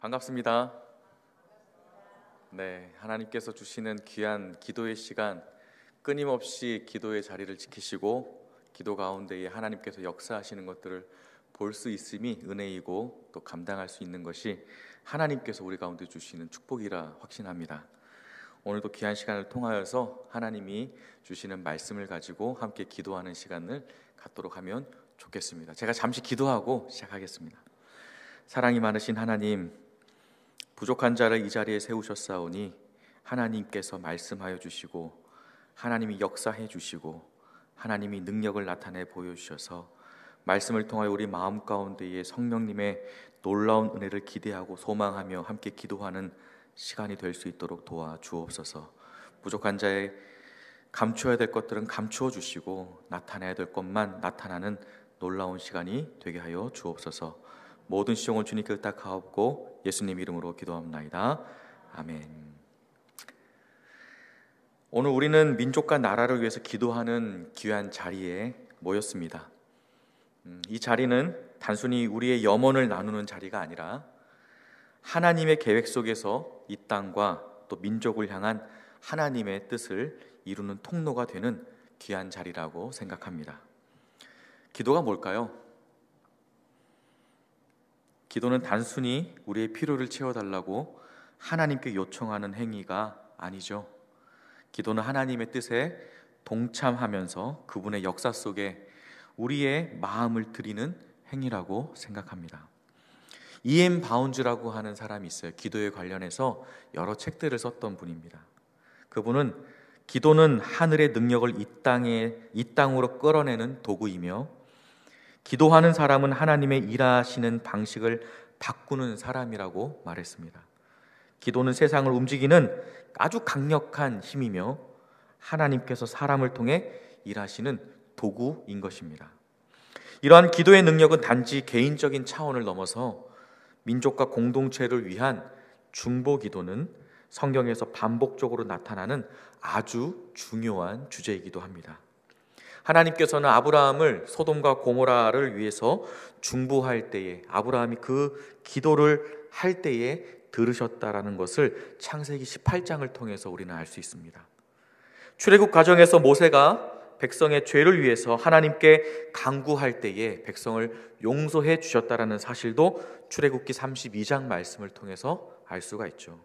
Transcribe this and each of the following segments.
반갑습니다. 네, 하나님께서 주시는 귀한 기도의 시간, 끊임없이 기도의 자리를 지키시고 기도 가운데에 하나님께서 역사하시는 것들을 볼 수 있음이 은혜이고 또 감당할 수 있는 것이 하나님께서 우리 가운데 주시는 축복이라 확신합니다. 오늘도 귀한 시간을 통하여서 하나님이 주시는 말씀을 가지고 함께 기도하는 시간을 갖도록 하면 좋겠습니다. 제가 잠시 기도하고 시작하겠습니다. 사랑이 많으신 하나님, 부족한 자를 이 자리에 세우셨사오니 하나님께서 말씀하여 주시고 하나님이 역사해 주시고 하나님이 능력을 나타내 보여주셔서 말씀을 통하여 우리 마음 가운데에 성령님의 놀라운 은혜를 기대하고 소망하며 함께 기도하는 시간이 될 수 있도록 도와주옵소서. 부족한 자의 감추어야 될 것들은 감추어 주시고 나타내야 될 것만 나타나는 놀라운 시간이 되게 하여 주옵소서. 모든 시종을 주님께 의탁하옵고 예수님 이름으로 기도합나이다. 아멘. 오늘 우리는 민족과 나라를 위해서 기도하는 귀한 자리에 모였습니다. 이 자리는 단순히 우리의 염원을 나누는 자리가 아니라 하나님의 계획 속에서 이 땅과 또 민족을 향한 하나님의 뜻을 이루는 통로가 되는 귀한 자리라고 생각합니다. 기도가 뭘까요? 기도는 단순히 우리의 필요를 채워달라고 하나님께 요청하는 행위가 아니죠. 기도는 하나님의 뜻에 동참하면서 그분의 역사 속에 우리의 마음을 드리는 행위라고 생각합니다. E.M. 바운즈라고 하는 사람이 있어요. 기도에 관련해서 여러 책들을 썼던 분입니다. 그분은 기도는 하늘의 능력을 이 땅으로 끌어내는 도구이며 기도하는 사람은 하나님의 일하시는 방식을 바꾸는 사람이라고 말했습니다. 기도는 세상을 움직이는 아주 강력한 힘이며 하나님께서 사람을 통해 일하시는 도구인 것입니다. 이러한 기도의 능력은 단지 개인적인 차원을 넘어서 민족과 공동체를 위한 중보 기도는 성경에서 반복적으로 나타나는 아주 중요한 주제이기도 합니다. 하나님께서는 아브라함을 소돔과 고모라를 위해서 중보할 때에 아브라함이 그 기도를 할 때에 들으셨다라는 것을 창세기 18장을 통해서 우리는 알 수 있습니다. 출애굽 과정에서 모세가 백성의 죄를 위해서 하나님께 간구할 때에 백성을 용서해 주셨다라는 사실도 출애굽기 32장 말씀을 통해서 알 수가 있죠.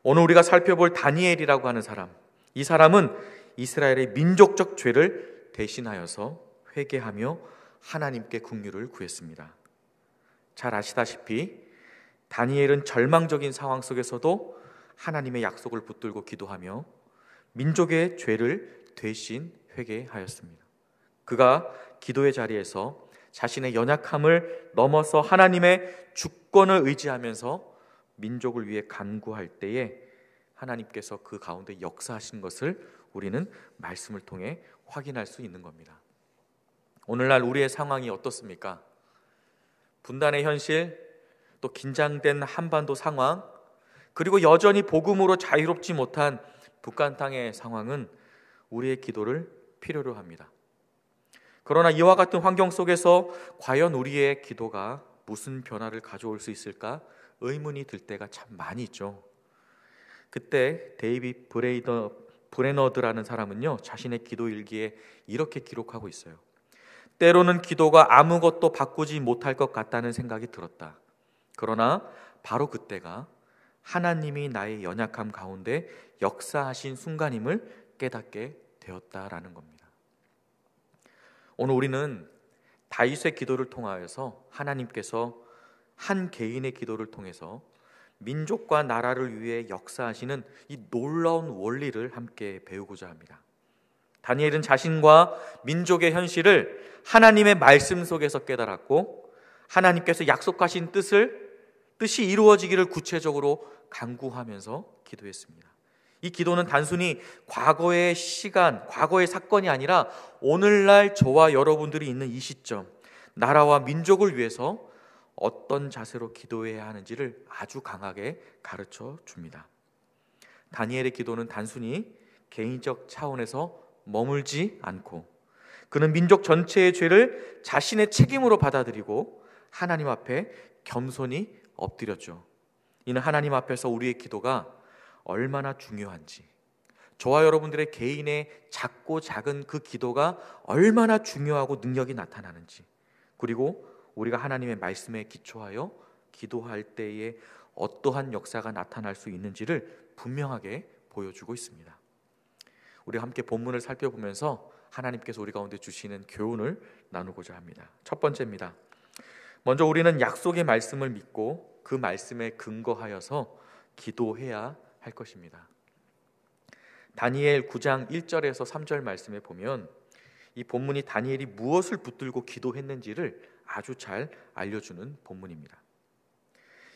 오늘 우리가 살펴볼 다니엘이라고 하는 사람, 이 사람은 이스라엘의 민족적 죄를 대신하여서 회개하며 하나님께 긍휼을 구했습니다. 잘 아시다시피 다니엘은 절망적인 상황 속에서도 하나님의 약속을 붙들고 기도하며 민족의 죄를 대신 회개하였습니다. 그가 기도의 자리에서 자신의 연약함을 넘어서 하나님의 주권을 의지하면서 민족을 위해 간구할 때에 하나님께서 그 가운데 역사하신 것을 우리는 말씀을 통해 확인할 수 있는 겁니다. 오늘날 우리의 상황이 어떻습니까? 분단의 현실, 또 긴장된 한반도 상황, 그리고 여전히 복음으로 자유롭지 못한 북한 땅의 상황은 우리의 기도를 필요로 합니다. 그러나 이와 같은 환경 속에서 과연 우리의 기도가 무슨 변화를 가져올 수 있을까 의문이 들 때가 참 많이 있죠. 그때 데이빗 브레너드라는 사람은요, 자신의 기도 일기에 이렇게 기록하고 있어요. 때로는 기도가 아무것도 바꾸지 못할 것 같다는 생각이 들었다. 그러나 바로 그때가 하나님이 나의 연약함 가운데 역사하신 순간임을 깨닫게 되었다라는 겁니다. 오늘 우리는 다윗의 기도를 통하여서 하나님께서 한 개인의 기도를 통해서 민족과 나라를 위해 역사하시는 이 놀라운 원리를 함께 배우고자 합니다. 다니엘은 자신과 민족의 현실을 하나님의 말씀 속에서 깨달았고 하나님께서 약속하신 뜻이 이루어지기를 구체적으로 간구하면서 기도했습니다. 이 기도는 단순히 과거의 시간, 과거의 사건이 아니라 오늘날 저와 여러분들이 있는 이 시점, 나라와 민족을 위해서 어떤 자세로 기도해야 하는지를 아주 강하게 가르쳐 줍니다. 다니엘의 기도는 단순히 개인적 차원에서 머물지 않고 그는 민족 전체의 죄를 자신의 책임으로 받아들이고 하나님 앞에 겸손히 엎드렸죠. 이는 하나님 앞에서 우리의 기도가 얼마나 중요한지, 저와 여러분들의 개인의 작고 작은 그 기도가 얼마나 중요하고 능력이 나타나는지, 그리고 우리가 하나님의 말씀에 기초하여 기도할 때에 어떠한 역사가 나타날 수 있는지를 분명하게 보여주고 있습니다. 우리가 함께 본문을 살펴보면서 하나님께서 우리 가운데 주시는 교훈을 나누고자 합니다. 첫 번째입니다. 먼저 우리는 약속의 말씀을 믿고 그 말씀에 근거하여서 기도해야 할 것입니다. 다니엘 9장 1절에서 3절 말씀에 보면 이 본문이 다니엘이 무엇을 붙들고 기도했는지를 아주 잘 알려주는 본문입니다.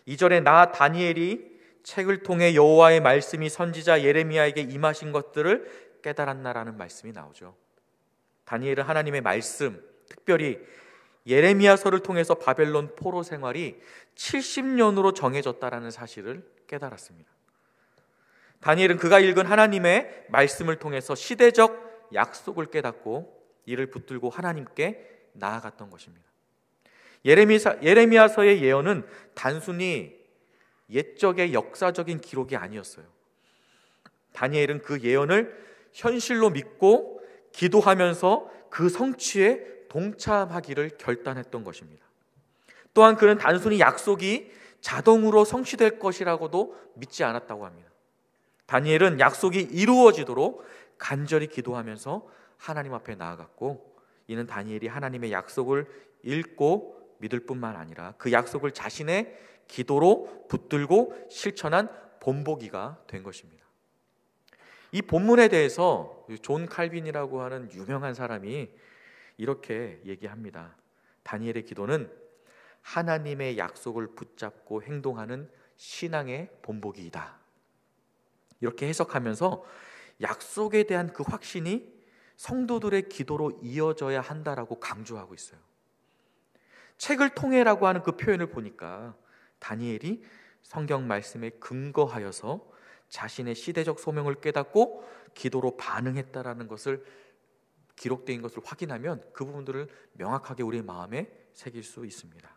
2절에 나 다니엘이 책을 통해 여호와의 말씀이 선지자 예레미야에게 임하신 것들을 깨달았나라는 말씀이 나오죠. 다니엘은 하나님의 말씀, 특별히 예레미야서를 통해서 바벨론 포로 생활이 70년으로 정해졌다라는 사실을 깨달았습니다. 다니엘은 그가 읽은 하나님의 말씀을 통해서 시대적 약속을 깨닫고 이를 붙들고 하나님께 나아갔던 것입니다. 예레미야서의 예언은 단순히 옛적의 역사적인 기록이 아니었어요. 다니엘은 그 예언을 현실로 믿고 기도하면서 그 성취에 동참하기를 결단했던 것입니다. 또한 그는 단순히 약속이 자동으로 성취될 것이라고도 믿지 않았다고 합니다. 다니엘은 약속이 이루어지도록 간절히 기도하면서 하나님 앞에 나아갔고, 이는 다니엘이 하나님의 약속을 읽고 믿을 뿐만 아니라 그 약속을 자신의 기도로 붙들고 실천한 본보기가 된 것입니다. 이 본문에 대해서 존 칼빈이라고 하는 유명한 사람이 이렇게 얘기합니다. 다니엘의 기도는 하나님의 약속을 붙잡고 행동하는 신앙의 본보기이다. 이렇게 해석하면서 약속에 대한 그 확신이 성도들의 기도로 이어져야 한다라고 강조하고 있어요. 책을 통해라고 하는 그 표현을 보니까 다니엘이 성경 말씀에 근거하여서 자신의 시대적 소명을 깨닫고 기도로 반응했다라는 것을 기록된 것을 확인하면 그 부분들을 명확하게 우리의 마음에 새길 수 있습니다.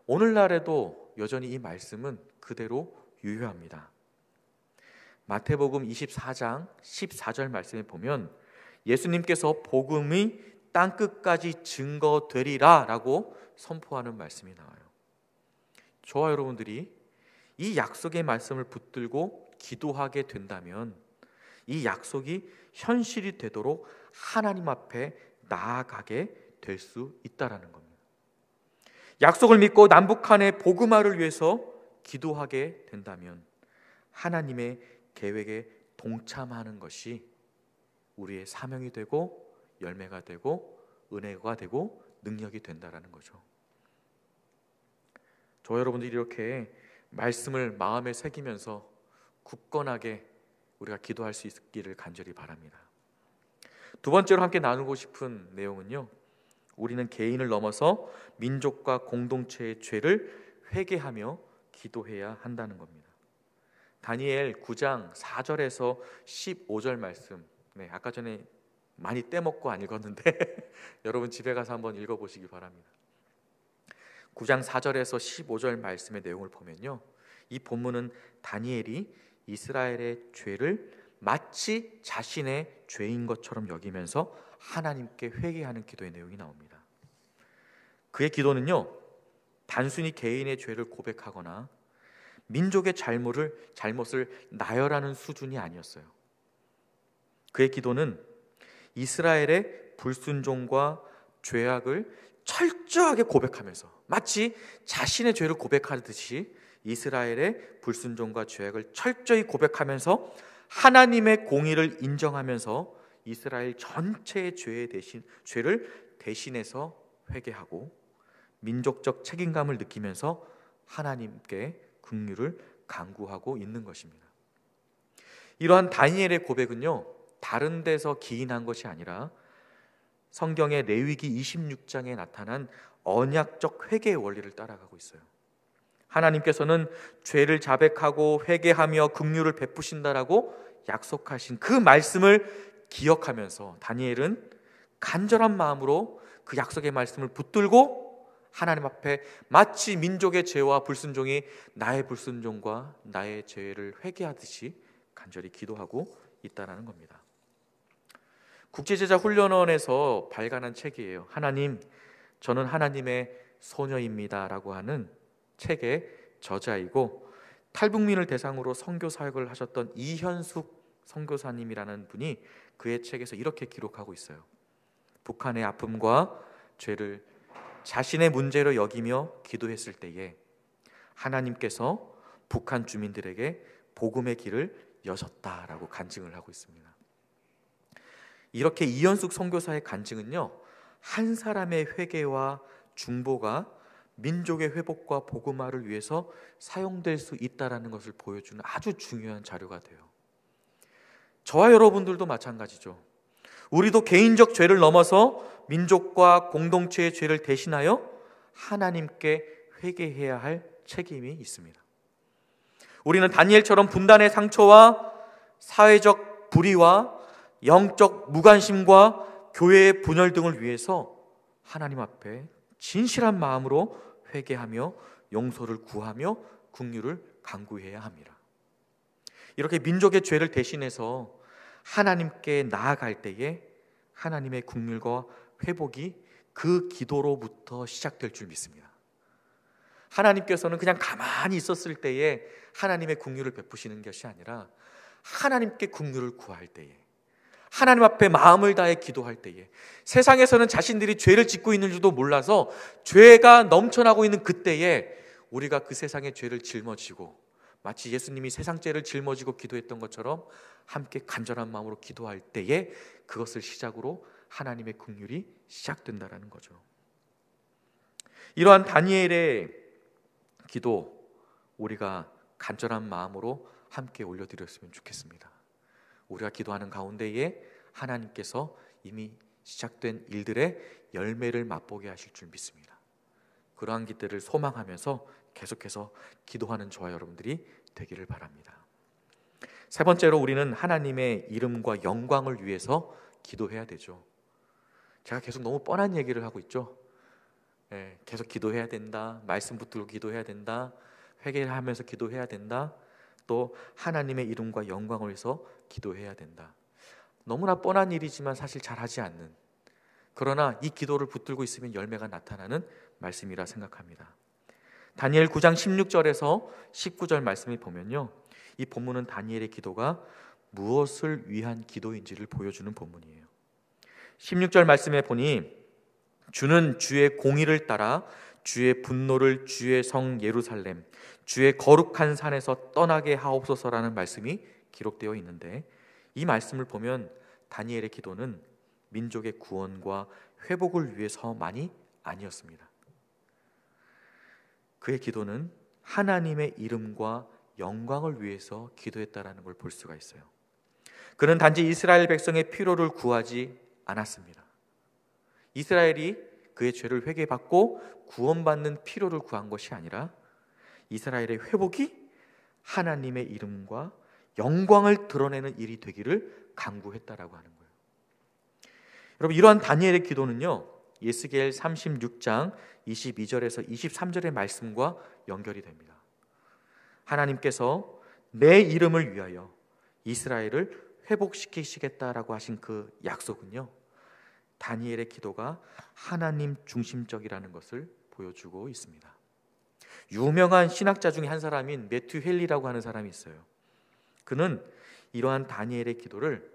오늘날에도 여전히 이 말씀은 그대로 유효합니다. 마태복음 24장 14절 말씀에 보면 예수님께서 복음이 땅끝까지 증거되리라 라고 선포하는 말씀이 나와요. 저와 여러분들이 이 약속의 말씀을 붙들고 기도하게 된다면 이 약속이 현실이 되도록 하나님 앞에 나아가게 될 수 있다라는 겁니다. 약속을 믿고 남북한의 복음화를 위해서 기도하게 된다면 하나님의 계획에 동참하는 것이 우리의 사명이 되고 열매가 되고 은혜가 되고 능력이 된다라는 거죠. 저 여러분들이 이렇게 말씀을 마음에 새기면서 굳건하게 우리가 기도할 수 있기를 간절히 바랍니다. 두 번째로 함께 나누고 싶은 내용은요, 우리는 개인을 넘어서 민족과 공동체의 죄를 회개하며 기도해야 한다는 겁니다. 다니엘 9장 4절에서 15절 말씀, 아까 전에 많이 떼먹고 안 읽었는데 여러분 집에 가서 한번 읽어보시기 바랍니다. 9장 4절에서 15절 말씀의 내용을 보면요, 이 본문은 다니엘이 이스라엘의 죄를 마치 자신의 죄인 것처럼 여기면서 하나님께 회개하는 기도의 내용이 나옵니다. 그의 기도는요, 단순히 개인의 죄를 고백하거나 민족의 잘못을 나열하는 수준이 아니었어요. 그의 기도는 이스라엘의 불순종과 죄악을 철저하게 고백하면서 마치 자신의 죄를 고백하듯이 이스라엘의 불순종과 죄악을 철저히 고백하면서 하나님의 공의를 인정하면서 이스라엘 전체의 죄를 대신해서 회개하고 민족적 책임감을 느끼면서 하나님께 긍휼을 간구하고 있는 것입니다. 이러한 다니엘의 고백은요, 다른 데서 기인한 것이 아니라 성경의 레위기 26장에 나타난 언약적 회개의 원리를 따라가고 있어요. 하나님께서는 죄를 자백하고 회개하며 긍휼을 베푸신다라고 약속하신 그 말씀을 기억하면서 다니엘은 간절한 마음으로 그 약속의 말씀을 붙들고 하나님 앞에 마치 민족의 죄와 불순종이 나의 불순종과 나의 죄를 회개하듯이 간절히 기도하고 있다는 겁니다. 국제제자훈련원에서 발간한 책이에요. 하나님, 저는 하나님의 소녀입니다 라고 하는 책의 저자이고, 탈북민을 대상으로 선교 사역을 하셨던 이현숙 선교사님이라는 분이 그의 책에서 이렇게 기록하고 있어요. 북한의 아픔과 죄를 자신의 문제로 여기며 기도했을 때에 하나님께서 북한 주민들에게 복음의 길을 여셨다라고 간증을 하고 있습니다. 이렇게 이현숙 선교사의 간증은요, 한 사람의 회개와 중보가 민족의 회복과 복음화를 위해서 사용될 수 있다는 것을 보여주는 아주 중요한 자료가 돼요. 저와 여러분들도 마찬가지죠. 우리도 개인적 죄를 넘어서 민족과 공동체의 죄를 대신하여 하나님께 회개해야 할 책임이 있습니다. 우리는 다니엘처럼 분단의 상처와 사회적 불의와 영적 무관심과 교회의 분열 등을 위해서 하나님 앞에 진실한 마음으로 회개하며 용서를 구하며 긍휼을 간구해야 합니다. 이렇게 민족의 죄를 대신해서 하나님께 나아갈 때에 하나님의 긍휼과 회복이 그 기도로부터 시작될 줄 믿습니다. 하나님께서는 그냥 가만히 있었을 때에 하나님의 긍휼을 베푸시는 것이 아니라 하나님께 긍휼을 구할 때에, 하나님 앞에 마음을 다해 기도할 때에, 세상에서는 자신들이 죄를 짓고 있는 줄도 몰라서 죄가 넘쳐나고 있는 그때에 우리가 그 세상의 죄를 짊어지고, 마치 예수님이 세상 죄를 짊어지고 기도했던 것처럼 함께 간절한 마음으로 기도할 때에 그것을 시작으로 하나님의 긍휼이 시작된다는 거죠. 이러한 다니엘의 기도, 우리가 간절한 마음으로 함께 올려드렸으면 좋겠습니다. 우리가 기도하는 가운데에 하나님께서 이미 시작된 일들의 열매를 맛보게 하실 줄 믿습니다. 그러한 기대를 소망하면서 계속해서 기도하는 저와 여러분들이 되기를 바랍니다. 세 번째로, 우리는 하나님의 이름과 영광을 위해서 기도해야 되죠. 제가 계속 너무 뻔한 얘기를 하고 있죠. 계속 기도해야 된다, 말씀 붙들고 기도해야 된다, 회개를 하면서 기도해야 된다, 또 하나님의 이름과 영광을 위해서 기도해야 된다. 너무나 뻔한 일이지만 사실 잘하지 않는, 그러나 이 기도를 붙들고 있으면 열매가 나타나는 말씀이라 생각합니다. 다니엘 9장 16절에서 19절 말씀을 보면요, 이 본문은 다니엘의 기도가 무엇을 위한 기도인지를 보여주는 본문이에요. 16절 말씀에 보니 주는 주의 공의를 따라 주의 분노를 주의 성 예루살렘 주의 거룩한 산에서 떠나게 하옵소서라는 말씀이 기록되어 있는데, 이 말씀을 보면 다니엘의 기도는 민족의 구원과 회복을 위해서만이 아니었습니다. 그의 기도는 하나님의 이름과 영광을 위해서 기도했다라는 걸 볼 수가 있어요. 그는 단지 이스라엘 백성의 필요를 구하지 않았습니다. 이스라엘이 그의 죄를 회개받고 구원받는 필요를 구한 것이 아니라 이스라엘의 회복이 하나님의 이름과 영광을 드러내는 일이 되기를 간구했다라고 하는 거예요. 여러분, 이러한 다니엘의 기도는요, 예스겔 36장 22절에서 23절의 말씀과 연결이 됩니다. 하나님께서 내 이름을 위하여 이스라엘을 회복시키시겠다라고 하신 그 약속은요, 다니엘의 기도가 하나님 중심적이라는 것을 보여주고 있습니다. 유명한 신학자 중에 한 사람인 매튜 헬리라고 하는 사람이 있어요. 그는 이러한 다니엘의 기도를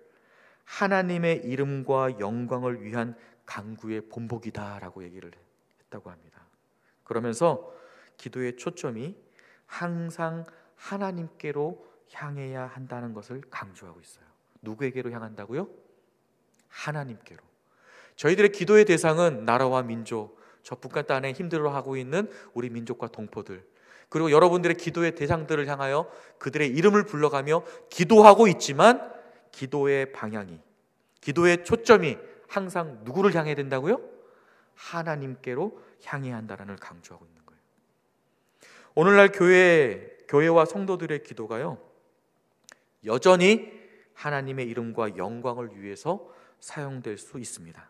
하나님의 이름과 영광을 위한 간구의 본보기다라고 얘기를 했다고 합니다. 그러면서 기도의 초점이 항상 하나님께로 향해야 한다는 것을 강조하고 있어요. 누구에게로 향한다고요? 하나님께로. 저희들의 기도의 대상은 나라와 민족, 저 북한 땅에 힘들어하고 있는 우리 민족과 동포들, 그리고 여러분들의 기도의 대상들을 향하여 그들의 이름을 불러가며 기도하고 있지만, 기도의 방향이, 기도의 초점이 항상 누구를 향해야 된다고요? 하나님께로 향해야 한다는 걸 강조하고 있는 거예요. 오늘날 교회와 성도들의 기도가요, 여전히 하나님의 이름과 영광을 위해서 사용될 수 있습니다.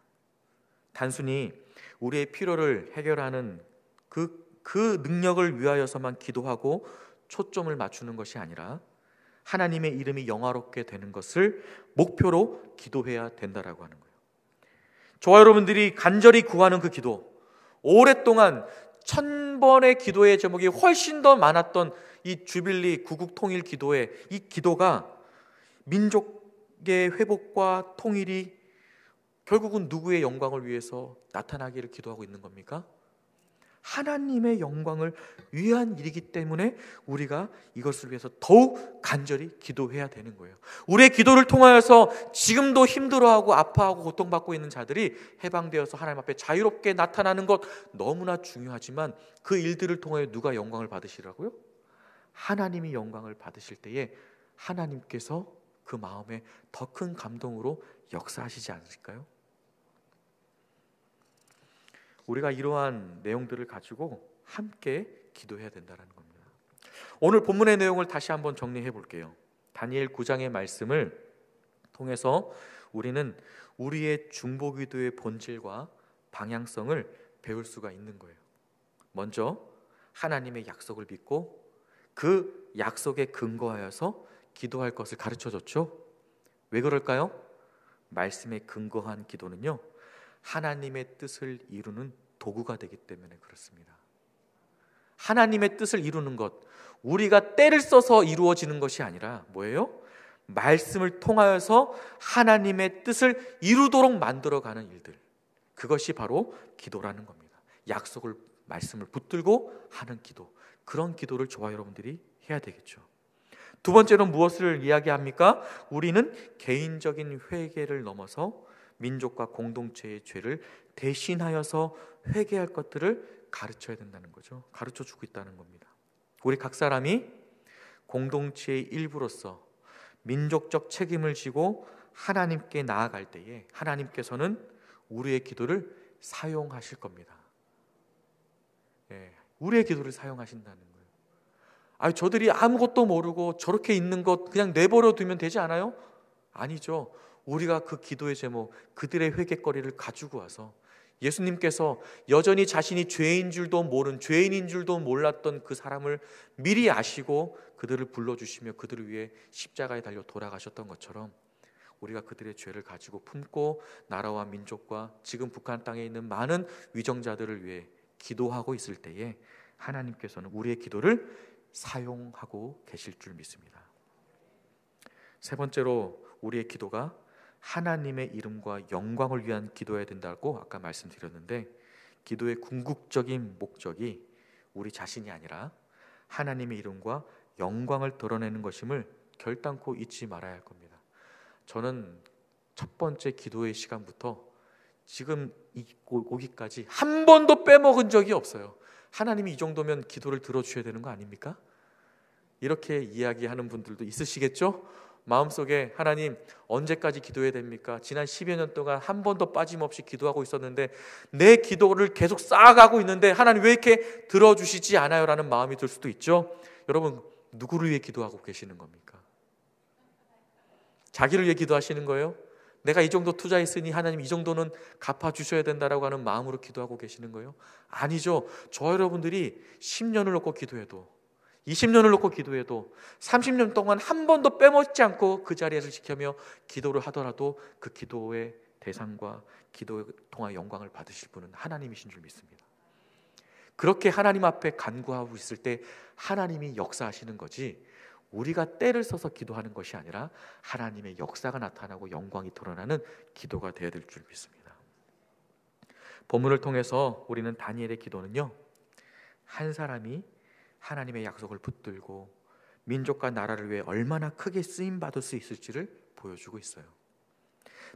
단순히 우리의 필요를 해결하는 그 능력을 위하여서만 기도하고 초점을 맞추는 것이 아니라 하나님의 이름이 영화롭게 되는 것을 목표로 기도해야 된다라고 하는 거예요. 저와 여러분들이 간절히 구하는 그 기도, 오랫동안 1000번의 기도의 제목이 훨씬 더 많았던 이 주빌리 구국 통일 기도의 이 기도가 민족의 회복과 통일이 결국은 누구의 영광을 위해서 나타나기를 기도하고 있는 겁니까? 하나님의 영광을 위한 일이기 때문에 우리가 이것을 위해서 더욱 간절히 기도해야 되는 거예요. 우리의 기도를 통하여서 지금도 힘들어하고 아파하고 고통받고 있는 자들이 해방되어서 하나님 앞에 자유롭게 나타나는 것 너무나 중요하지만 그 일들을 통하여 누가 영광을 받으시라고요? 하나님이 영광을 받으실 때에 하나님께서 그 마음에 더 큰 감동으로 역사하시지 않을까요? 우리가 이러한 내용들을 가지고 함께 기도해야 된다는 겁니다. 오늘 본문의 내용을 다시 한번 정리해 볼게요. 다니엘 9장의 말씀을 통해서 우리는 우리의 중보기도의 본질과 방향성을 배울 수가 있는 거예요. 먼저 하나님의 약속을 믿고 그 약속에 근거하여서 기도할 것을 가르쳐줬죠. 왜 그럴까요? 말씀에 근거한 기도는요, 하나님의 뜻을 이루는 도구가 되기 때문에 그렇습니다. 하나님의 뜻을 이루는 것, 우리가 때를 써서 이루어지는 것이 아니라 뭐예요? 말씀을 통하여서 하나님의 뜻을 이루도록 만들어가는 일들, 그것이 바로 기도라는 겁니다. 약속을, 말씀을 붙들고 하는 기도, 그런 기도를 저와 여러분들이 해야 되겠죠. 두 번째로 무엇을 이야기합니까? 우리는 개인적인 회개를 넘어서 민족과 공동체의 죄를 대신하여서 회개할 것들을 가르쳐야 된다는 거죠. 가르쳐주고 있다는 겁니다. 우리 각 사람이 공동체의 일부로서 민족적 책임을 지고 하나님께 나아갈 때에 하나님께서는 우리의 기도를 사용하실 겁니다. 우리의 기도를 사용하신다는 거예요. 저들이 아무것도 모르고 저렇게 있는 것 그냥 내버려 두면 되지 않아요? 아니죠. 우리가 그 기도의 제목, 그들의 회개거리를 가지고 와서 예수님께서 여전히 자신이 죄인 줄도 모른, 죄인인 줄도 몰랐던 그 사람을 미리 아시고 그들을 불러주시며 그들을 위해 십자가에 달려 돌아가셨던 것처럼 우리가 그들의 죄를 가지고 품고 나라와 민족과 지금 북한 땅에 있는 많은 위정자들을 위해 기도하고 있을 때에 하나님께서는 우리의 기도를 사용하고 계실 줄 믿습니다. 세 번째로 우리의 기도가 하나님의 이름과 영광을 위한 기도해야 된다고 아까 말씀드렸는데, 기도의 궁극적인 목적이 우리 자신이 아니라 하나님의 이름과 영광을 드러내는 것임을 결단코 잊지 말아야 할 겁니다. 저는 첫 번째 기도의 시간부터 지금 오기까지 한 번도 빼먹은 적이 없어요. 하나님이 이 정도면 기도를 들어주셔야 되는 거 아닙니까? 이렇게 이야기하는 분들도 있으시겠죠? 마음속에 하나님 언제까지 기도해야 됩니까? 지난 10여 년 동안 한 번도 빠짐없이 기도하고 있었는데 내 기도를 계속 쌓아가고 있는데 하나님 왜 이렇게 들어주시지 않아요? 라는 마음이 들 수도 있죠. 여러분, 누구를 위해 기도하고 계시는 겁니까? 자기를 위해 기도하시는 거예요? 내가 이 정도 투자했으니 하나님 이 정도는 갚아주셔야 된다라고 하는 마음으로 기도하고 계시는 거예요? 아니죠. 저 여러분들이 10년을 놓고 기도해도 20년을 놓고 기도해도 30년 동안 한 번도 빼먹지 않고 그 자리에서 지키며 기도를 하더라도 그 기도의 대상과 기도에 통한 영광을 받으실 분은 하나님이신 줄 믿습니다. 그렇게 하나님 앞에 간구하고 있을 때 하나님이 역사하시는 거지, 우리가 때를 써서 기도하는 것이 아니라 하나님의 역사가 나타나고 영광이 드러나는 기도가 되어야 될 줄 믿습니다. 본문을 통해서 우리는 다니엘의 기도는요, 한 사람이 하나님의 약속을 붙들고 민족과 나라를 위해 얼마나 크게 쓰임받을 수 있을지를 보여주고 있어요.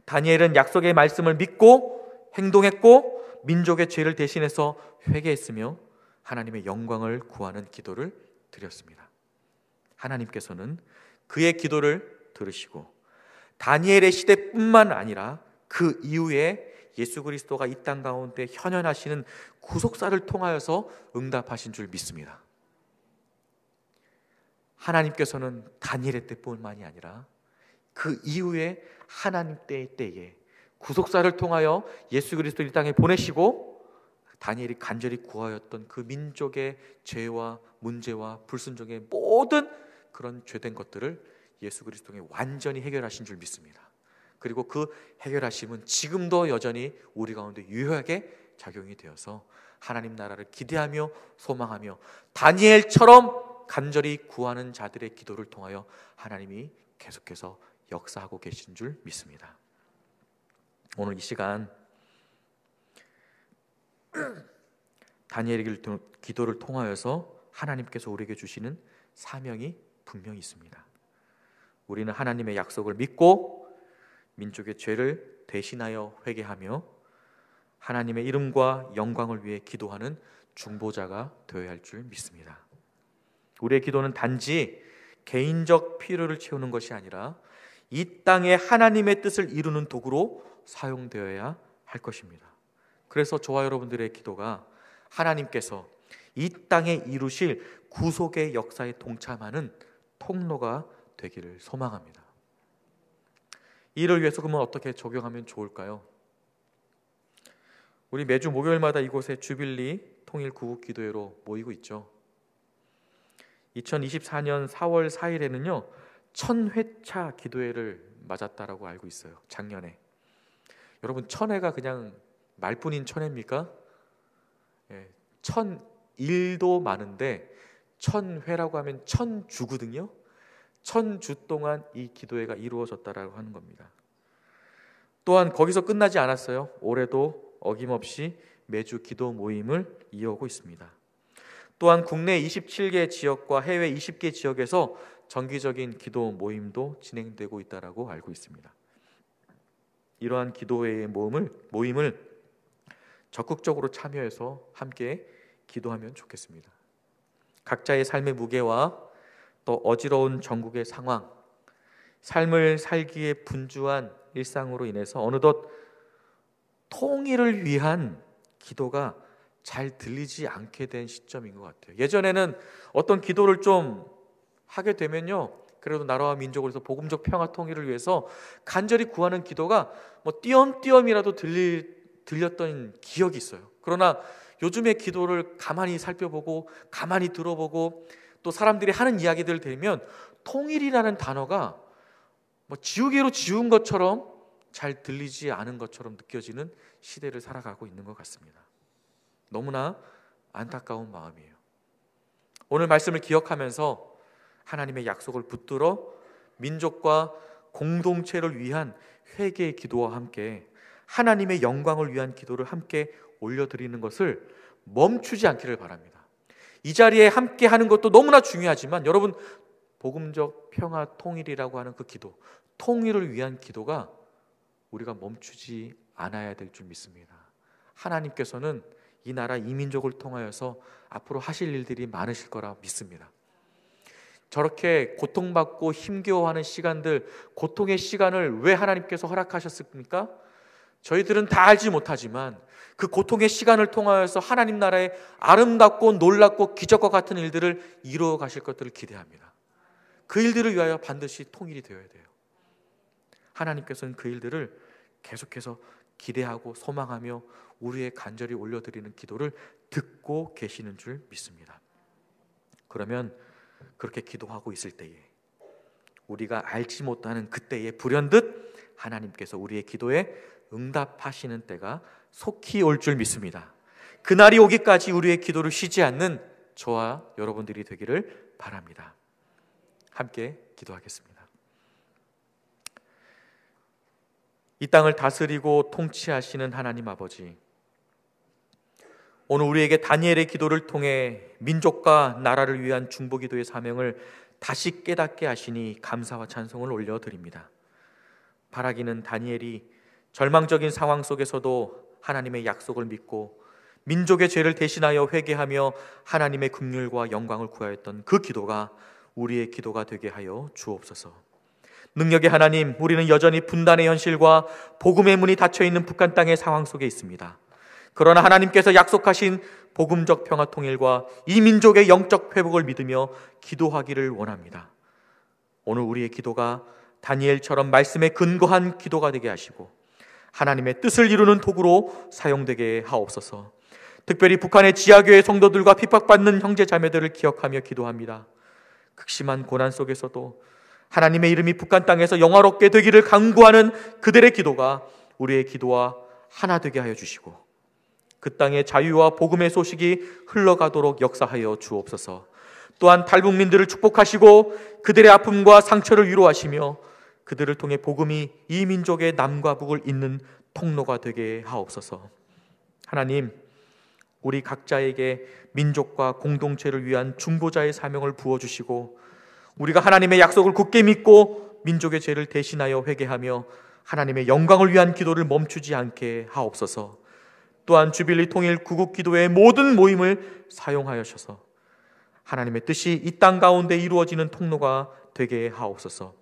다니엘은 약속의 말씀을 믿고 행동했고 민족의 죄를 대신해서 회개했으며 하나님의 영광을 구하는 기도를 드렸습니다. 하나님께서는 그의 기도를 들으시고 다니엘의 시대뿐만 아니라 그 이후에 예수 그리스도가 이 땅 가운데 현현하시는 구속사를 통하여서 응답하신 줄 믿습니다. 하나님께서는 다니엘의 때뿐만이 아니라 그 이후에 하나님 때의 때에 구속사를 통하여 예수 그리스도를 이 땅에 보내시고 다니엘이 간절히 구하였던 그 민족의 죄와 문제와 불순종의 모든 그런 죄된 것들을 예수 그리스도 통해 완전히 해결하신 줄 믿습니다. 그리고 그 해결하심은 지금도 여전히 우리 가운데 유효하게 작용이 되어서 하나님 나라를 기대하며 소망하며 다니엘처럼 간절히 구하는 자들의 기도를 통하여 하나님이 계속해서 역사하고 계신 줄 믿습니다. 오늘 이 시간 다니엘의 기도를 통하여서 하나님께서 우리에게 주시는 사명이 분명히 있습니다. 우리는 하나님의 약속을 믿고 민족의 죄를 대신하여 회개하며 하나님의 이름과 영광을 위해 기도하는 중보자가 되어야 할 줄 믿습니다. 우리의 기도는 단지 개인적 필요를 채우는 것이 아니라 이 땅에 하나님의 뜻을 이루는 도구로 사용되어야 할 것입니다. 그래서 저와 여러분들의 기도가 하나님께서 이 땅에 이루실 구속의 역사에 동참하는 통로가 되기를 소망합니다. 이를 위해서 그러면 어떻게 적용하면 좋을까요? 우리 매주 목요일마다 이곳에 주빌리 통일 구국 기도회로 모이고 있죠. 2024년 4월 4일에는요 1000회차 기도회를 맞았다라고 알고 있어요. 작년에. 여러분 1000회가 그냥 말뿐인 천회입니까? 1001도 많은데 1000회라고 하면 1000주거든요. 1000주 동안 이 기도회가 이루어졌다라고 하는 겁니다. 또한 거기서 끝나지 않았어요. 올해도 어김없이 매주 기도 모임을 이어오고 있습니다. 또한 국내 27개 지역과 해외 20개 지역에서 정기적인 기도 모임도 진행되고 있다라고 알고 있습니다. 이러한 기도회의 모임을 적극적으로 참여해서 함께 기도하면 좋겠습니다. 각자의 삶의 무게와 또 어지러운 전국의 상황, 삶을 살기에 분주한 일상으로 인해서 어느덧 통일을 위한 기도가 잘 들리지 않게 된 시점인 것 같아요. 예전에는 어떤 기도를 좀 하게 되면요, 그래도 나라와 민족을 위해서 복음적 평화 통일을 위해서 간절히 구하는 기도가 뭐 띄엄띄엄이라도 들렸던 기억이 있어요. 그러나 요즘의 기도를 가만히 살펴보고 가만히 들어보고 또 사람들이 하는 이야기들을 들으면 통일이라는 단어가 뭐 지우개로 지운 것처럼 잘 들리지 않은 것처럼 느껴지는 시대를 살아가고 있는 것 같습니다. 너무나 안타까운 마음이에요. 오늘 말씀을 기억하면서 하나님의 약속을 붙들어 민족과 공동체를 위한 회개의 기도와 함께 하나님의 영광을 위한 기도를 함께 올려드리는 것을 멈추지 않기를 바랍니다. 이 자리에 함께 하는 것도 너무나 중요하지만 여러분, 복음적 평화 통일이라고 하는 그 기도, 통일을 위한 기도가 우리가 멈추지 않아야 될 줄 믿습니다. 하나님께서는 이 나라 이 민족을 통하여서 앞으로 하실 일들이 많으실 거라 믿습니다. 저렇게 고통받고 힘겨워하는 시간들, 고통의 시간을 왜 하나님께서 허락하셨습니까? 저희들은 다 알지 못하지만 그 고통의 시간을 통하여서 하나님 나라의 아름답고 놀랍고 기적과 같은 일들을 이루어 가실 것들을 기대합니다. 그 일들을 위하여 반드시 통일이 되어야 돼요. 하나님께서는 그 일들을 계속해서 기대하고 소망하며 우리의 간절히 올려드리는 기도를 듣고 계시는 줄 믿습니다. 그러면 그렇게 기도하고 있을 때에 우리가 알지 못하는 그때에 불현듯 하나님께서 우리의 기도에 응답하시는 때가 속히 올 줄 믿습니다. 그날이 오기까지 우리의 기도를 쉬지 않는 저와 여러분들이 되기를 바랍니다. 함께 기도하겠습니다. 이 땅을 다스리고 통치하시는 하나님 아버지, 오늘 우리에게 다니엘의 기도를 통해 민족과 나라를 위한 중보기도의 사명을 다시 깨닫게 하시니 감사와 찬송을 올려드립니다. 바라기는 다니엘이 절망적인 상황 속에서도 하나님의 약속을 믿고 민족의 죄를 대신하여 회개하며 하나님의 긍휼과 영광을 구하였던 그 기도가 우리의 기도가 되게 하여 주옵소서. 능력의 하나님, 우리는 여전히 분단의 현실과 복음의 문이 닫혀있는 북한 땅의 상황 속에 있습니다. 그러나 하나님께서 약속하신 복음적 평화 통일과 이 민족의 영적 회복을 믿으며 기도하기를 원합니다. 오늘 우리의 기도가 다니엘처럼 말씀에 근거한 기도가 되게 하시고 하나님의 뜻을 이루는 도구로 사용되게 하옵소서. 특별히 북한의 지하교회 성도들과 핍박받는 형제 자매들을 기억하며 기도합니다. 극심한 고난 속에서도 하나님의 이름이 북한 땅에서 영화롭게 되기를 간구하는 그들의 기도가 우리의 기도와 하나 되게 하여 주시고, 그 땅의 자유와 복음의 소식이 흘러가도록 역사하여 주옵소서. 또한 탈북민들을 축복하시고 그들의 아픔과 상처를 위로하시며 그들을 통해 복음이 이 민족의 남과 북을 잇는 통로가 되게 하옵소서. 하나님, 우리 각자에게 민족과 공동체를 위한 중보자의 사명을 부어주시고, 우리가 하나님의 약속을 굳게 믿고 민족의 죄를 대신하여 회개하며 하나님의 영광을 위한 기도를 멈추지 않게 하옵소서. 또한 주빌리 통일 구국기도회의 모든 모임을 사용하여셔서 하나님의 뜻이 이 땅 가운데 이루어지는 통로가 되게 하옵소서.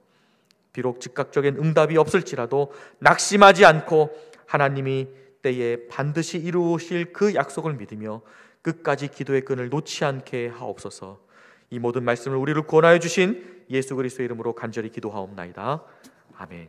비록 즉각적인 응답이 없을지라도 낙심하지 않고 하나님이 때에 반드시 이루실 그 약속을 믿으며 끝까지 기도의 끈을 놓지 않게 하옵소서. 이 모든 말씀을 우리를 구원하여 주신 예수 그리스도의 이름으로 간절히 기도하옵나이다. 아멘.